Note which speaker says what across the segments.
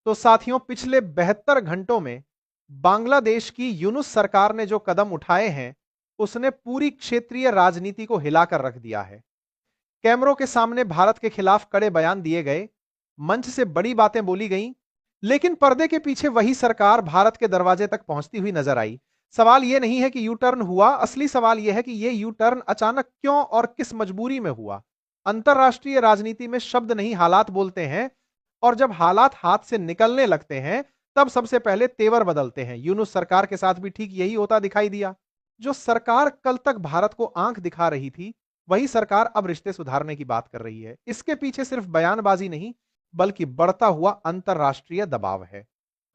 Speaker 1: तो साथियों, पिछले 72 घंटों में बांग्लादेश की यूनुस सरकार ने जो कदम उठाए हैं, उसने पूरी क्षेत्रीय राजनीति को हिलाकर रख दिया है। कैमरों के सामने भारत के खिलाफ कड़े बयान दिए गए, मंच से बड़ी बातें बोली गईं, लेकिन पर्दे के पीछे वही सरकार भारत के दरवाजे तक पहुंचती हुई नजर आई। सवाल यह नहीं है कि यू टर्न हुआ, असली सवाल यह है कि यह यू टर्न अचानक क्यों और किस मजबूरी में हुआ। अंतरराष्ट्रीय राजनीति में शब्द नहीं, हालात बोलते हैं, और जब हालात हाथ से निकलने लगते हैं, तब सबसे पहले तेवर बदलते हैं। यूनुस सरकार के साथ भी ठीक यही होता दिखाई दिया। जो सरकार कल तक भारत को आंख दिखा रही थी, वही सरकार अब रिश्ते सुधारने की बात कर रही है। इसके पीछे सिर्फ बयानबाजी नहीं, बल्कि बढ़ता हुआ अंतरराष्ट्रीय दबाव है।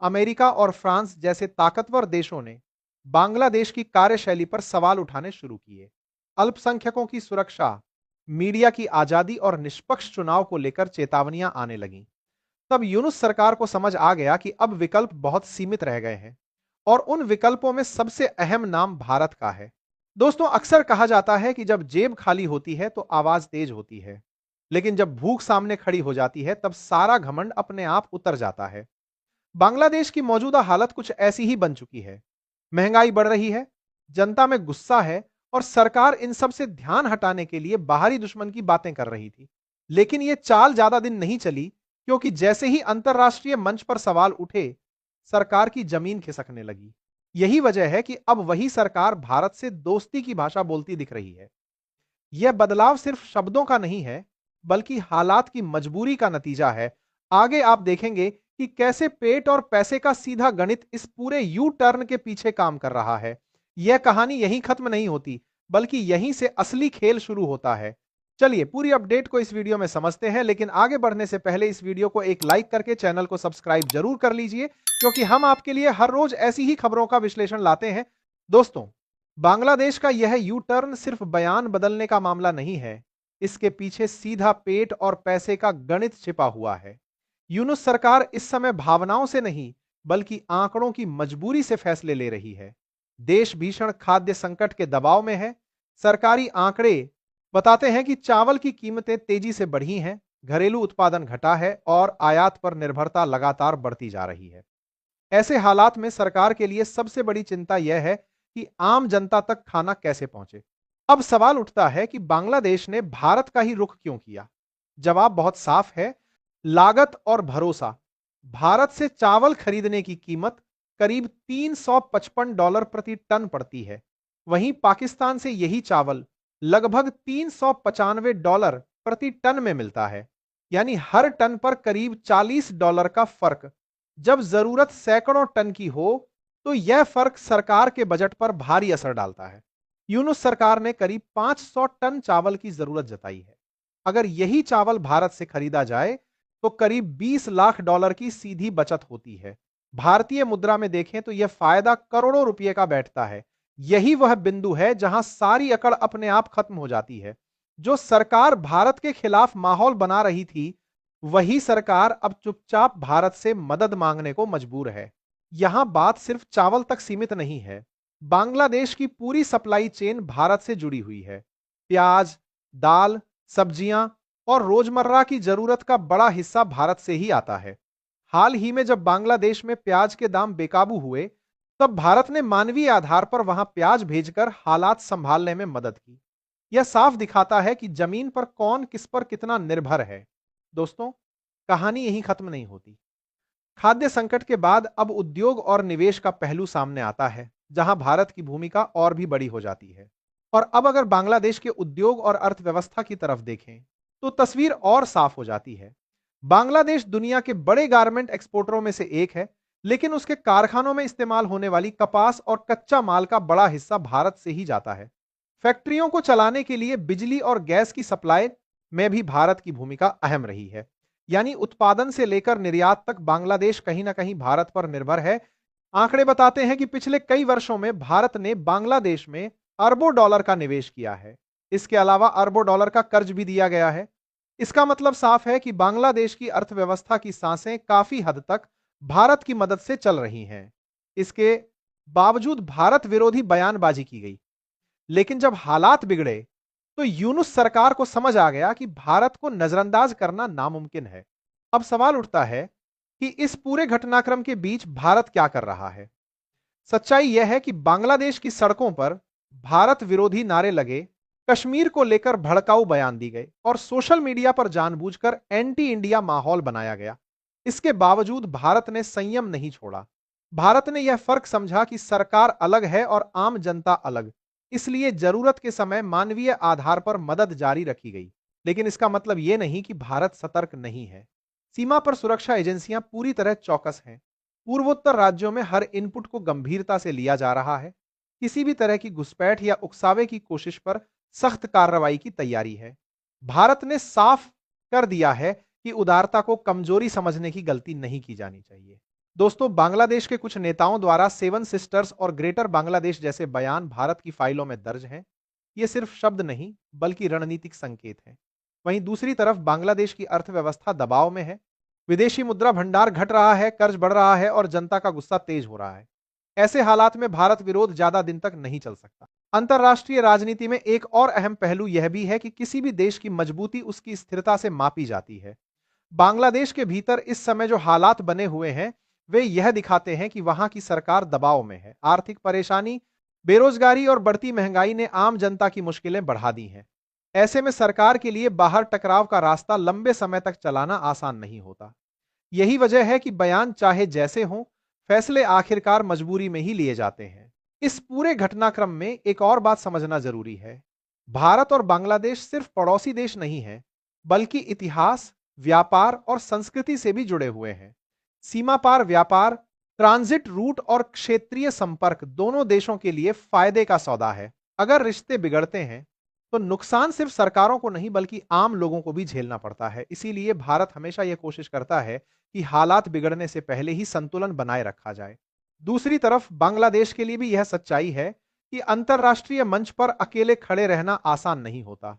Speaker 1: अमेरिका और फ्रांस जैसे ताकतवर देशों ने बांग्लादेश की कार्यशैली पर सवाल उठाने शुरू किए। अल्पसंख्यकों की सुरक्षा, मीडिया की आजादी और निष्पक्ष चुनाव को लेकर चेतावनियां आने लगीं। तब यूनुस सरकार को समझ आ गया कि अब विकल्प बहुत सीमित रह गए हैं, और उन विकल्पों में सबसे अहम नाम भारत का है। दोस्तों, अक्सर कहा जाता है कि जब जेब खाली होती है तो आवाज तेज होती है, लेकिन जब भूख सामने खड़ी हो जाती है, तब सारा घमंड अपने आप उतर जाता है। बांग्लादेश की मौजूदा हालत कुछ ऐसी ही बन चुकी है। महंगाई बढ़ रही है, जनता में गुस्सा है, और सरकार इन सब से ध्यान हटाने के लिए बाहरी दुश्मन की बातें कर रही थी। लेकिन यह चाल ज्यादा दिन नहीं चली, क्योंकि जैसे ही अंतरराष्ट्रीय मंच पर सवाल उठे, सरकार की जमीन खिसकने लगी। यही वजह है कि अब वही सरकार भारत से दोस्ती की भाषा बोलती दिख रही है। यह बदलाव सिर्फ शब्दों का नहीं है, बल्कि हालात की मजबूरी का नतीजा है। आगे आप देखेंगे कि कैसे पेट और पैसे का सीधा गणित इस पूरे यू टर्न के पीछे काम कर रहा है। यह कहानी यहीं खत्म नहीं होती, बल्कि यहीं से असली खेल शुरू होता है। चलिए पूरी अपडेट को इस वीडियो में समझते हैं, लेकिन आगे बढ़ने से पहले इस वीडियो को एक लाइक करके चैनल को सब्सक्राइब जरूर कर लीजिए, क्योंकि हम आपके लिए हर रोज ऐसी ही खबरों का विश्लेषण लाते हैं। दोस्तों, बांग्लादेश का यह यू टर्न सिर्फ बयान बदलने का मामला नहीं है, इसके पीछे सीधा पेट और पैसे का गणित छिपा हुआ है। यूनुस सरकार इस समय भावनाओं से नहीं, बल्कि आंकड़ों की मजबूरी से फैसले ले रही है। देश भीषण खाद्य संकट के दबाव में है। सरकारी आंकड़े बताते हैं कि चावल की कीमतें तेजी से बढ़ी हैं, घरेलू उत्पादन घटा है, और आयात पर निर्भरता लगातार बढ़ती जा रही है। ऐसे हालात में सरकार के लिए सबसे बड़ी चिंता यह है कि आम जनता तक खाना कैसे पहुंचे। अब सवाल उठता है कि बांग्लादेश ने भारत का ही रुख क्यों किया। जवाब बहुत साफ है, लागत और भरोसा। भारत से चावल खरीदने की कीमत करीब $355 प्रति टन पड़ती है। वहीं पाकिस्तान से यही चावल लगभग $395 प्रति टन में मिलता है, यानी हर टन पर करीब $40 का फर्क। जब जरूरत सैकड़ों टन की हो, तो यह फर्क सरकार के बजट पर भारी असर डालता है। यूनुस सरकार ने करीब 500 टन चावल की जरूरत जताई है। अगर यही चावल भारत से खरीदा जाए, तो करीब $20 लाख की सीधी बचत होती है। भारतीय मुद्रा में देखें तो यह फायदा करोड़ों रुपए का बैठता है। यही वह बिंदु है जहां सारी अकड़ अपने आप खत्म हो जाती है। जो सरकार भारत के खिलाफ माहौल बना रही थी, वही सरकार अब चुपचाप भारत से मदद मांगने को मजबूर है। यहां बात सिर्फ चावल तक सीमित नहीं है। बांग्लादेश की पूरी सप्लाई चेन भारत से जुड़ी हुई है। प्याज, दाल, सब्जियां और रोजमर्रा की जरूरत का बड़ा हिस्सा भारत से ही आता है। हाल ही में जब बांग्लादेश में प्याज के दाम बेकाबू हुए, तब भारत ने मानवीय आधार पर वहां प्याज भेजकर हालात संभालने में मदद की। यह साफ दिखाता है कि जमीन पर कौन किस पर कितना निर्भर है। दोस्तों, कहानी यहीं खत्म नहीं होती। खाद्य संकट के बाद अब उद्योग और निवेश का पहलू सामने आता है, जहां भारत की भूमिका और भी बड़ी हो जाती है। और अब अगर बांग्लादेश के उद्योग और अर्थव्यवस्था की तरफ देखें, तो तस्वीर और साफ हो जाती है। बांग्लादेश दुनिया के बड़े गारमेंट एक्सपोर्टरों में से एक है, लेकिन उसके कारखानों में इस्तेमाल होने वाली कपास और कच्चा माल का बड़ा हिस्सा भारत से ही जाता है। फैक्ट्रियों को चलाने के लिए बिजली और गैस की सप्लाई में भी भारत की भूमिका अहम रही है। यानी उत्पादन से लेकर निर्यात तक बांग्लादेश कहीं ना कहीं भारत पर निर्भर है। आंकड़े बताते हैं कि पिछले कई वर्षों में भारत ने बांग्लादेश में अरबों डॉलर का निवेश किया है। इसके अलावा अरबों डॉलर का कर्ज भी दिया गया है। इसका मतलब साफ है कि बांग्लादेश की अर्थव्यवस्था की सांसें काफी हद तक भारत की मदद से चल रही हैं। इसके बावजूद भारत विरोधी बयानबाजी की गई, लेकिन जब हालात बिगड़े, तो यूनुस सरकार को समझ आ गया कि भारत को नजरअंदाज करना नामुमकिन है। अब सवाल उठता है कि इस पूरे घटनाक्रम के बीच भारत क्या कर रहा है। सच्चाई यह है कि बांग्लादेश की सड़कों पर भारत विरोधी नारे लगे, कश्मीर को लेकर भड़काऊ बयान दी गए और सोशल मीडिया पर जानबूझकर एंटी इंडिया माहौल बनाया गया। इसके बावजूद भारत ने संयम नहीं छोड़ा। भारत ने यह फर्क समझा कि सरकार अलग है और आम जनता अलग। इसलिए जरूरत के समय मानवीय आधार पर मदद जारी रखी गई। लेकिन इसका मतलब यह नहीं कि भारत सतर्क नहीं है। सीमा पर सुरक्षा एजेंसियां पूरी तरह चौकस हैं। पूर्वोत्तर राज्यों में हर इनपुट को गंभीरता से लिया जा रहा है। किसी भी तरह की घुसपैठ या उकसावे की कोशिश पर सख्त कार्रवाई की तैयारी है। भारत ने साफ कर दिया है कि उदारता को कमजोरी समझने की गलती नहीं की जानी चाहिए। दोस्तों, बांग्लादेश के कुछ नेताओं द्वारा सेवन सिस्टर्स और ग्रेटर बांग्लादेश जैसे बयान भारत की फाइलों में दर्ज हैं। ये सिर्फ शब्द नहीं, बल्कि रणनीतिक संकेत हैं। वहीं दूसरी तरफ बांग्लादेश की अर्थव्यवस्था दबाव में है। विदेशी मुद्रा भंडार घट रहा है, कर्ज बढ़ रहा है और जनता का गुस्सा तेज हो रहा है। ऐसे हालात में भारत विरोध ज्यादा दिन तक नहीं चल सकता। अंतर्राष्ट्रीय राजनीति में एक और अहम पहलू यह भी है कि किसी भी देश की मजबूती उसकी स्थिरता से मापी जाती है। बांग्लादेश के भीतर इस समय जो हालात बने हुए हैं, वे यह दिखाते हैं कि वहां की सरकार दबाव में है। आर्थिक परेशानी, बेरोजगारी और बढ़ती महंगाई ने आम जनता की मुश्किलें बढ़ा दी हैं। ऐसे में सरकार के लिए बाहर टकराव का रास्ता लंबे समय तक चलाना आसान नहीं होता। यही वजह है कि बयान चाहे जैसे हों, फैसले आखिरकार मजबूरी में ही लिए जाते हैं। इस पूरे घटनाक्रम में एक और बात समझना जरूरी है। भारत और बांग्लादेश सिर्फ पड़ोसी देश नहीं है, बल्कि इतिहास, व्यापार और संस्कृति से भी जुड़े हुए हैं। सीमा पार व्यापार, ट्रांजिट रूट और क्षेत्रीय संपर्क दोनों देशों के लिए फायदे का सौदा है। अगर रिश्ते बिगड़ते हैं तो नुकसान सिर्फ सरकारों को नहीं, बल्कि आम लोगों को भी झेलना पड़ता है। इसीलिए भारत हमेशा यह कोशिश करता है कि हालात बिगड़ने से पहले ही संतुलन बनाए रखा जाए। दूसरी तरफ बांग्लादेश के लिए भी यह सच्चाई है कि अंतर्राष्ट्रीय मंच पर अकेले खड़े रहना आसान नहीं होता।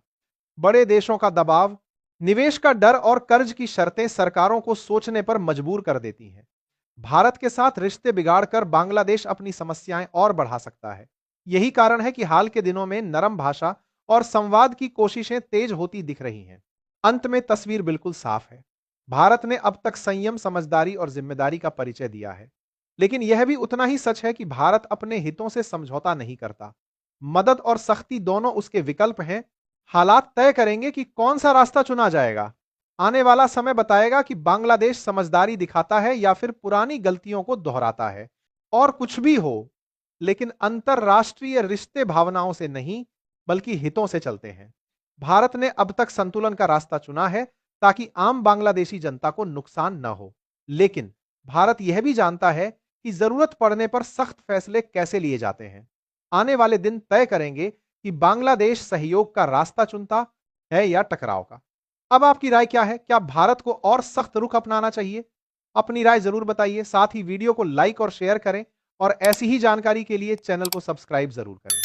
Speaker 1: बड़े देशों का दबाव, निवेश का डर और कर्ज की शर्तें सरकारों को सोचने पर मजबूर कर देती हैं। भारत के साथ रिश्ते बिगाड़कर बांग्लादेश अपनी समस्याएं और बढ़ा सकता है। यही कारण है कि हाल के दिनों में नरम भाषा और संवाद की कोशिशें तेज होती दिख रही हैं। अंत में तस्वीर बिल्कुल साफ है। भारत ने अब तक संयम, समझदारी और जिम्मेदारी का परिचय दिया है। लेकिन यह भी उतना ही सच है कि भारत अपने हितों से समझौता नहीं करता। मदद और सख्ती दोनों उसके विकल्प हैं। हालात तय करेंगे कि कौन सा रास्ता चुना जाएगा। आने वाला समय बताएगा कि बांग्लादेश समझदारी दिखाता है या फिर पुरानी गलतियों को दोहराता है। और कुछ भी हो, लेकिन अंतरराष्ट्रीय रिश्ते भावनाओं से नहीं, बल्कि हितों से चलते हैं। भारत ने अब तक संतुलन का रास्ता चुना है ताकि आम बांग्लादेशी जनता को नुकसान न हो। लेकिन भारत यह भी जानता है कि जरूरत पड़ने पर सख्त फैसले कैसे लिए जाते हैं। आने वाले दिन तय करेंगे कि बांग्लादेश सहयोग का रास्ता चुनता है या टकराव का। अब आपकी राय क्या है? क्या भारत को और सख्त रुख अपनाना चाहिए? अपनी राय जरूर बताइए। साथ ही वीडियो को लाइक और शेयर करें और ऐसी ही जानकारी के लिए चैनल को सब्सक्राइब जरूर करें।